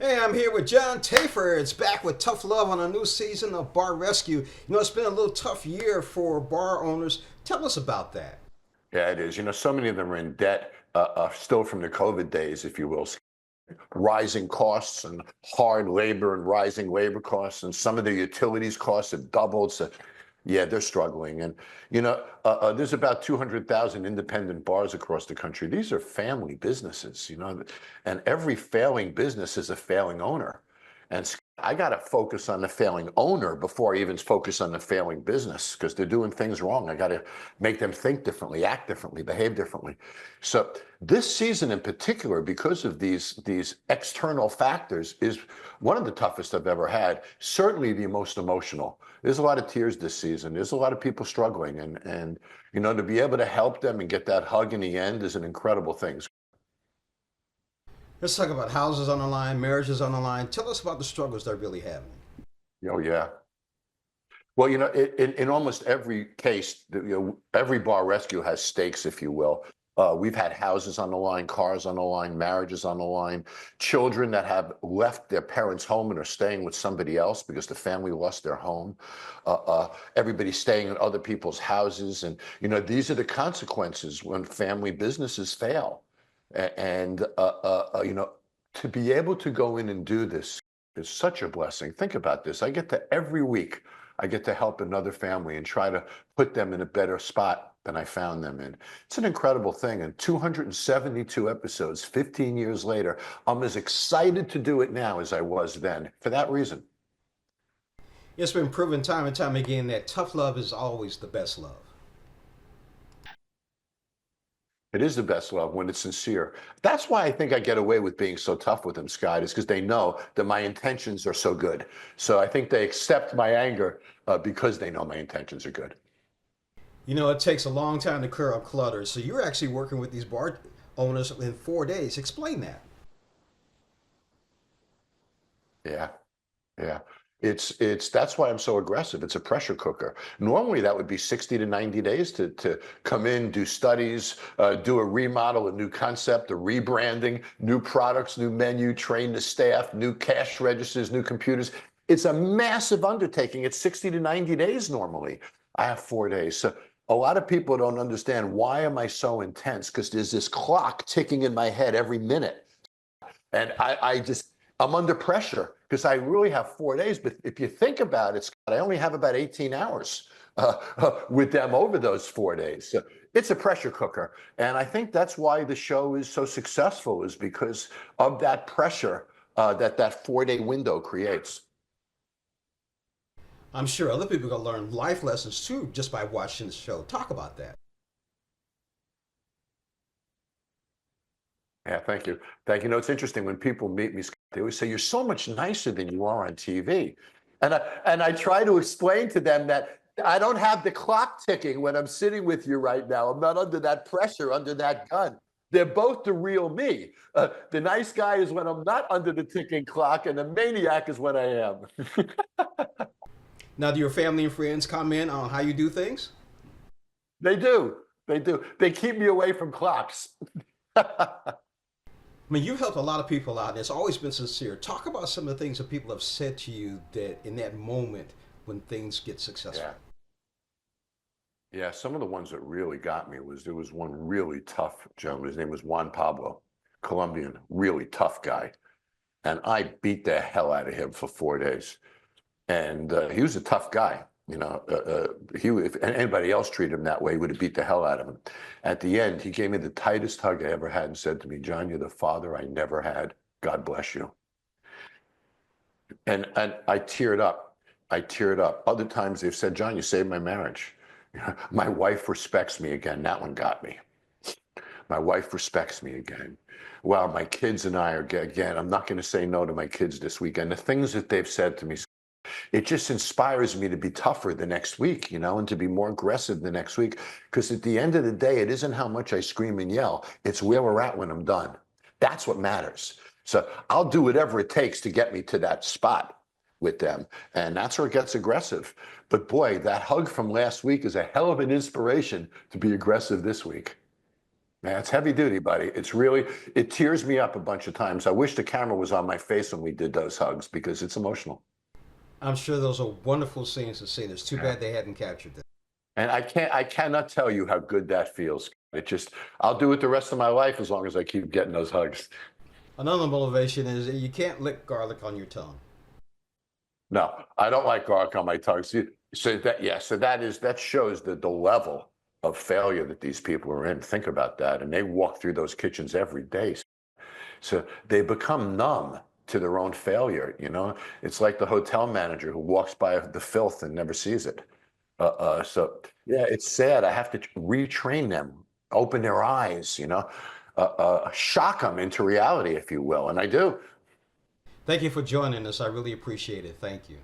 Hey, I'm here with John Taffer. It's back with Tough Love on a new season of Bar Rescue. It's been a little tough year for bar owners. Tell us about that. Yeah, it is. So many of them are in debt, still from the COVID days, if you will. Rising costs and hard labor and rising labor costs, and some of the utilities costs have doubled. So, yeah, they're struggling. And, there's about 200,000 independent bars across the country. These are family businesses, and every failing business is a failing owner. And I got to focus on the failing owner before I even focus on the failing business because they're doing things wrong. I got to make them think differently, act differently, behave differently. So this season in particular, because of these external factors, is one of the toughest I've ever had. Certainly the most emotional. There's a lot of tears this season. There's a lot of people struggling, and to be able to help them and get that hug in the end is an incredible thing. Let's talk about houses on the line, marriages on the line. Tell us about the struggles they're really having. Oh yeah. Well, in almost every case, every bar rescue has stakes, if you will. We've had houses on the line, cars on the line, marriages on the line, children that have left their parents' home and are staying with somebody else because the family lost their home. Everybody staying in other people's houses. And, these are the consequences when family businesses fail. And, to be able to go in and do this is such a blessing. Think about this. Every week, I get to help another family and try to put them in a better spot than I found them in. It's an incredible thing. And 272 episodes, 15 years later, I'm as excited to do it now as I was then for that reason. It's been proven time and time again that tough love is always the best love. It is the best love when it's sincere. That's why I think I get away with being so tough with them, Scott, is because they know that my intentions are so good. So I think they accept my anger because they know my intentions are good. It takes a long time to clear up clutter. So you're actually working with these bar owners in 4 days. Explain that. Yeah. Yeah. It's that's why I'm so aggressive. It's a pressure cooker. Normally that would be 60 to 90 days to come in, do studies, do a remodel, a new concept, a rebranding, new products, new menu, train the staff, new cash registers, new computers. It's a massive undertaking. It's 60 to 90 days normally. I have 4 days. So a lot of people don't understand why am I so intense? Because there's this clock ticking in my head every minute. And I'm under pressure because I really have 4 days. But if you think about it, Scott, I only have about 18 hours with them over those 4 days. So it's a pressure cooker. And I think that's why the show is so successful, is because of that pressure that 4 day window creates. I'm sure other people are going to learn life lessons too just by watching the show. Talk about that. Yeah, thank you. Thank you. It's interesting when people meet me, Scott, they always say, "You're so much nicer than you are on TV." And I try to explain to them that I don't have the clock ticking when I'm sitting with you right now. I'm not under that pressure, under that gun. They're both the real me. The nice guy is when I'm not under the ticking clock, and the maniac is when I am. Now, do your family and friends comment on how you do things? They do. They do. They keep me away from clocks. I mean, you've helped a lot of people out, and it's always been sincere. Talk about some of the things that people have said to you that in that moment when things get successful. Yeah. Yeah, some of the ones that really got me was there was one really tough gentleman. His name was Juan Pablo, Colombian, really tough guy. And I beat the hell out of him for 4 days. And he was a tough guy. If anybody else treated him that way, he would have beat the hell out of him. At the end, he gave me the tightest hug I ever had and said to me, "John, you're the father I never had. God bless you." And I teared up. I teared up. Other times they've said, "John, you saved my marriage." My wife respects me again. That one got me. My wife respects me again. Well, my kids and I are, again, I'm not going to say no to my kids this weekend. The things that they've said to me, it just inspires me to be tougher the next week, and to be more aggressive the next week. Because at the end of the day, it isn't how much I scream and yell. It's where we're at when I'm done. That's what matters. So I'll do whatever it takes to get me to that spot with them. And that's where it gets aggressive. But boy, that hug from last week is a hell of an inspiration to be aggressive this week. Man, it's heavy duty, buddy. It's really, it tears me up a bunch of times. I wish the camera was on my face when we did those hugs because it's emotional. I'm sure those are wonderful scenes to see. It's too Yeah. bad they hadn't captured them. And I cannot tell you how good that feels. It just, I'll do it the rest of my life as long as I keep getting those hugs. Another motivation is that you can't lick garlic on your tongue. No, I don't like garlic on my tongue. So that, yeah, so that shows the level of failure that these people are in. Think about that. And they walk through those kitchens every day. So they become numb to their own failure, you know? It's like the hotel manager who walks by the filth and never sees it. So yeah, it's sad. I have to retrain them, open their eyes, you know, shock them into reality, if you will. And I do. Thank you for joining us. I really appreciate it. Thank you.